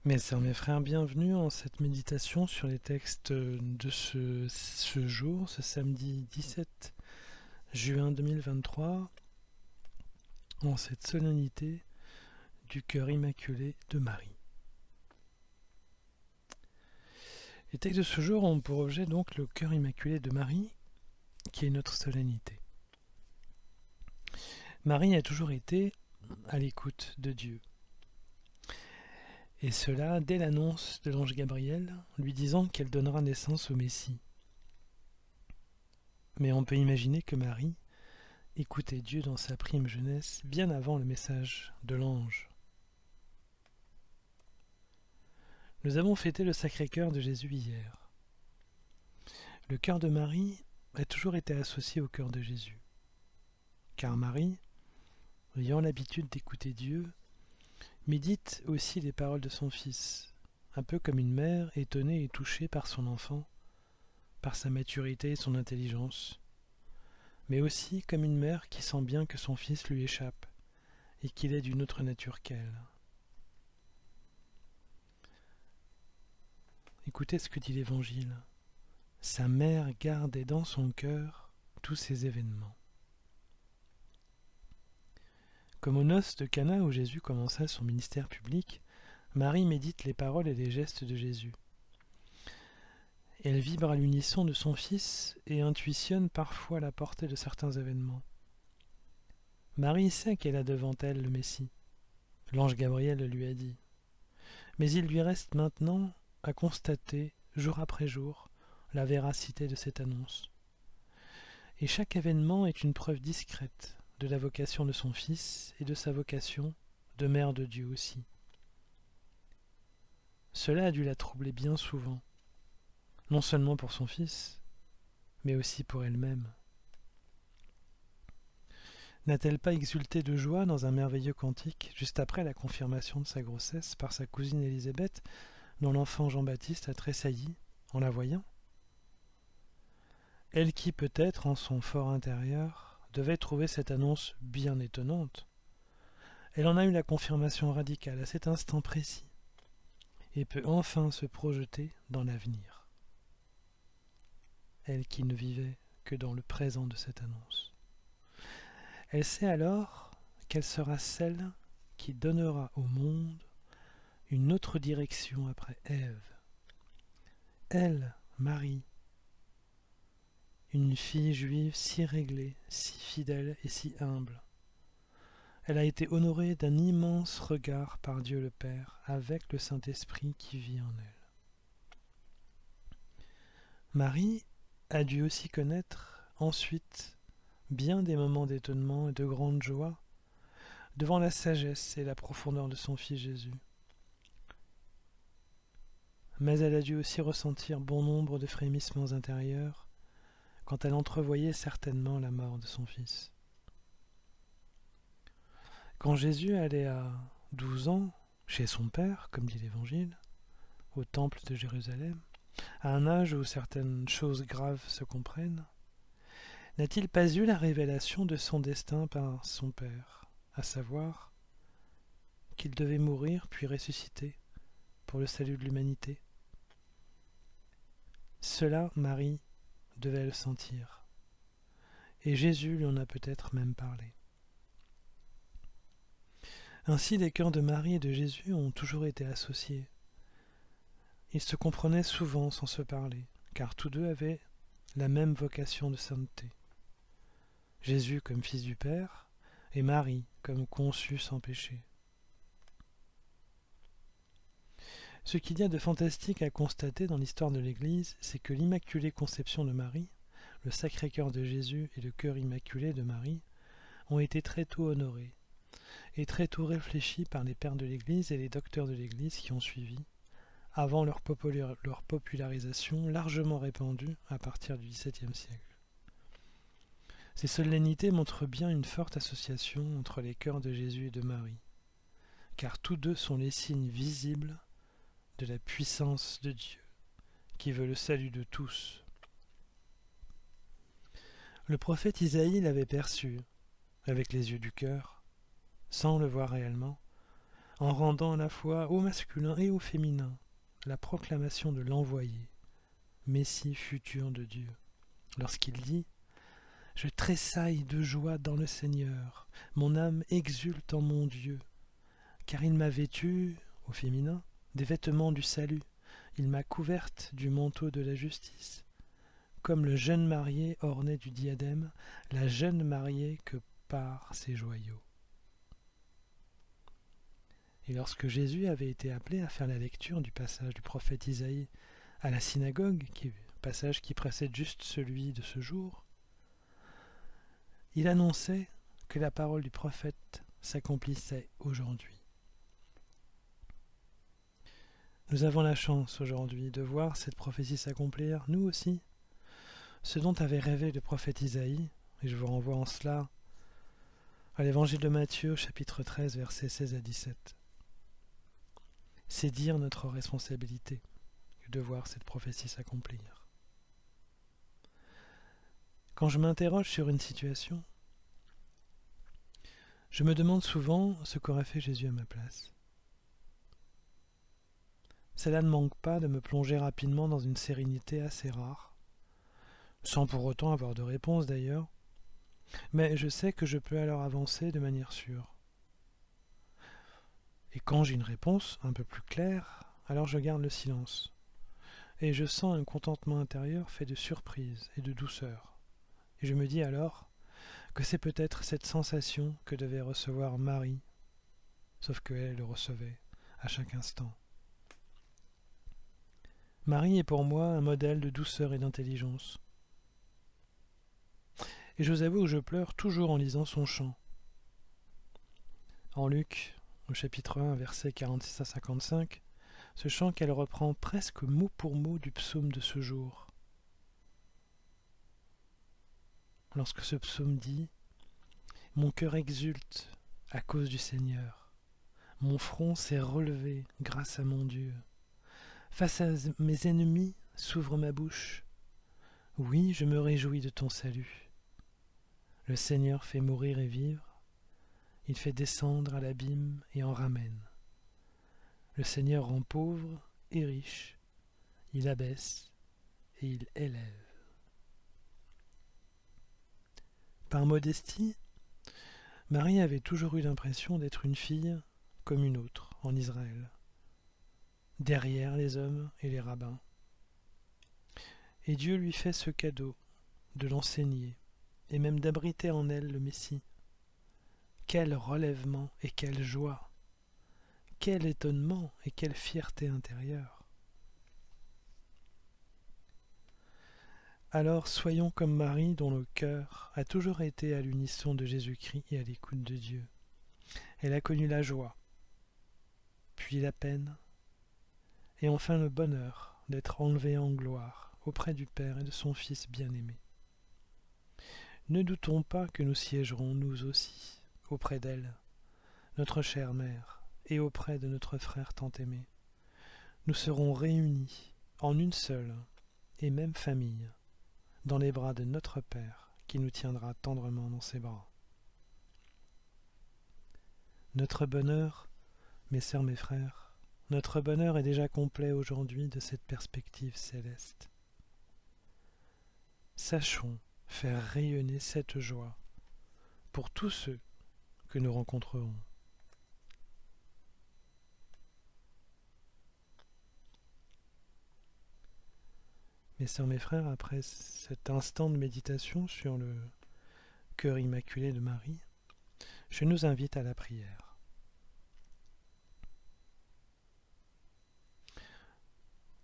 Mes sœurs, mes frères, bienvenue en cette méditation sur les textes de ce jour, ce samedi 17 juin 2023, en cette solennité du cœur immaculé de Marie. Les textes de ce jour ont pour objet donc le cœur immaculé de Marie, qui est notre solennité. Marie a toujours été à l'écoute de Dieu. Et cela dès l'annonce de l'ange Gabriel, lui disant qu'elle donnera naissance au Messie. Mais on peut imaginer que Marie écoutait Dieu dans sa prime jeunesse bien avant le message de l'ange. Nous avons fêté le Sacré-Cœur de Jésus hier. Le cœur de Marie a toujours été associé au cœur de Jésus. Car Marie, ayant l'habitude d'écouter Dieu, médite aussi les paroles de son Fils, un peu comme une mère étonnée et touchée par son enfant, par sa maturité et son intelligence, mais aussi comme une mère qui sent bien que son fils lui échappe et qu'il est d'une autre nature qu'elle. Écoutez ce que dit l'Évangile. Sa mère gardait dans son cœur tous ces événements. Comme aux noces de Cana où Jésus commença son ministère public, Marie médite les paroles et les gestes de Jésus. Elle vibre à l'unisson de son Fils et intuitionne parfois la portée de certains événements. Marie sait qu'elle a devant elle le Messie. L'ange Gabriel le lui a dit. Mais il lui reste maintenant à constater, jour après jour, la véracité de cette annonce. Et chaque événement est une preuve discrète de la vocation de son Fils et de sa vocation de mère de Dieu aussi. Cela a dû la troubler bien souvent, non seulement pour son Fils, mais aussi pour elle-même. N'a-t-elle pas exulté de joie dans un merveilleux cantique juste après la confirmation de sa grossesse par sa cousine Élisabeth, dont l'enfant Jean-Baptiste a tressailli en la voyant ? Elle qui, peut-être, en son fort intérieur, devait trouver cette annonce bien étonnante. Elle en a eu la confirmation radicale à cet instant précis et peut enfin se projeter dans l'avenir. Elle qui ne vivait que dans le présent de cette annonce. Elle sait alors qu'elle sera celle qui donnera au monde une autre direction après Ève. Elle, Marie, une fille juive si réglée, si fidèle et si humble. Elle a été honorée d'un immense regard par Dieu le Père, avec le Saint-Esprit qui vit en elle. Marie a dû aussi connaître ensuite bien des moments d'étonnement et de grande joie devant la sagesse et la profondeur de son Fils Jésus. Mais elle a dû aussi ressentir bon nombre de frémissements intérieurs quand elle entrevoyait certainement la mort de son Fils. Quand Jésus allait à 12 ans chez son Père, comme dit l'Évangile, au temple de Jérusalem, à un âge où certaines choses graves se comprennent, n'a-t-il pas eu la révélation de son destin par son Père, à savoir qu'il devait mourir puis ressusciter pour le salut de l'humanité ? Cela, Marie devait le sentir, et Jésus lui en a peut-être même parlé. Ainsi, les cœurs de Marie et de Jésus ont toujours été associés. Ils se comprenaient souvent sans se parler, car tous deux avaient la même vocation de sainteté. Jésus comme fils du Père, et Marie comme conçue sans péché. Ce qu'il y a de fantastique à constater dans l'histoire de l'Église, c'est que l'Immaculée Conception de Marie, le Sacré-Cœur de Jésus et le Cœur Immaculé de Marie ont été très tôt honorés, et très tôt réfléchis par les pères de l'Église et les docteurs de l'Église qui ont suivi, avant leur popularisation largement répandue à partir du XVIIe siècle. Ces solennités montrent bien une forte association entre les cœurs de Jésus et de Marie, car tous deux sont les signes visibles de la puissance de Dieu, qui veut le salut de tous. Le prophète Isaïe l'avait perçu, avec les yeux du cœur, sans le voir réellement, en rendant à la fois au masculin et au féminin la proclamation de l'envoyé, Messie futur de Dieu, lorsqu'il dit « Je tressaille de joie dans le Seigneur, mon âme exulte en mon Dieu, car il m'a vêtue, au féminin, des vêtements du salut, il m'a couverte du manteau de la justice, comme le jeune marié orné du diadème, la jeune mariée que par ses joyaux. » Et lorsque Jésus avait été appelé à faire la lecture du passage du prophète Isaïe à la synagogue, passage qui précède juste celui de ce jour, il annonçait que la parole du prophète s'accomplissait aujourd'hui. Nous avons la chance aujourd'hui de voir cette prophétie s'accomplir, nous aussi, ce dont avait rêvé le prophète Isaïe, et je vous renvoie en cela à l'évangile de Matthieu, chapitre 13, versets 16 à 17. C'est dire notre responsabilité de voir cette prophétie s'accomplir. Quand je m'interroge sur une situation, je me demande souvent ce qu'aurait fait Jésus à ma place. Cela ne manque pas de me plonger rapidement dans une sérénité assez rare, sans pour autant avoir de réponse d'ailleurs, mais je sais que je peux alors avancer de manière sûre. Et quand j'ai une réponse un peu plus claire, alors je garde le silence. Et je sens un contentement intérieur fait de surprise et de douceur. Et je me dis alors que c'est peut-être cette sensation que devait recevoir Marie, sauf qu'elle le recevait à chaque instant. Marie est pour moi un modèle de douceur et d'intelligence. Et je vous avoue que je pleure toujours en lisant son chant. En Luc, au chapitre 1, versets 46 à 55, ce chant qu'elle reprend presque mot pour mot du psaume de ce jour. Lorsque ce psaume dit « Mon cœur exulte à cause du Seigneur, mon front s'est relevé grâce à mon Dieu. Face à mes ennemis s'ouvre ma bouche. Oui, je me réjouis de ton salut. Le Seigneur fait mourir et vivre, il fait descendre à l'abîme et en ramène. Le Seigneur rend pauvre et riche, il abaisse et il élève. » Par modestie, Marie avait toujours eu l'impression d'être une fille comme une autre en Israël, derrière les hommes et les rabbins. Et Dieu lui fait ce cadeau de l'enseigner et même d'abriter en elle le Messie. Quel relèvement et quelle joie! Quel étonnement et quelle fierté intérieure! Alors soyons comme Marie dont le cœur a toujours été à l'unisson de Jésus-Christ et à l'écoute de Dieu. Elle a connu la joie, puis la peine, et enfin le bonheur d'être enlevée en gloire auprès du Père et de son Fils bien-aimé. Ne doutons pas que nous siégerons nous aussi auprès d'elle, notre chère mère, et auprès de notre frère tant aimé. Nous serons réunis en une seule et même famille, dans les bras de notre Père, qui nous tiendra tendrement dans ses bras. Notre bonheur, mes sœurs, mes frères, notre bonheur est déjà complet aujourd'hui de cette perspective céleste. Sachons faire rayonner cette joie pour tous ceux que nous rencontrerons. Mes sœurs, mes frères, après cet instant de méditation sur le cœur immaculé de Marie, je nous invite à la prière.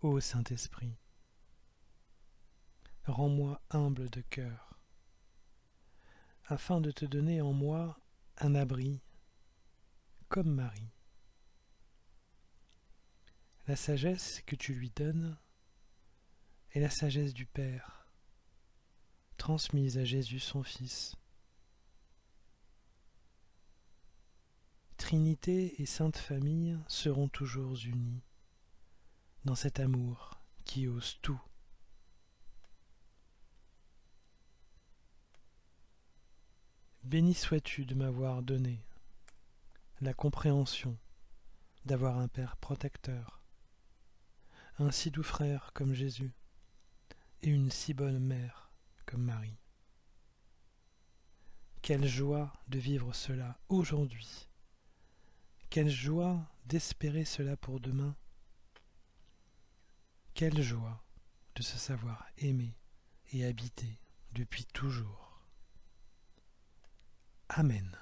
Ô Saint-Esprit, rends-moi humble de cœur, afin de te donner en moi un abri, comme Marie. La sagesse que tu lui donnes est la sagesse du Père, transmise à Jésus son Fils. Trinité et Sainte Famille seront toujours unis dans cet amour qui ose tout. Béni sois-tu de m'avoir donné la compréhension d'avoir un Père protecteur, un si doux frère comme Jésus et une si bonne mère comme Marie. Quelle joie de vivre cela aujourd'hui! Quelle joie d'espérer cela pour demain! Quelle joie de se savoir aimé et habité depuis toujours! Amen.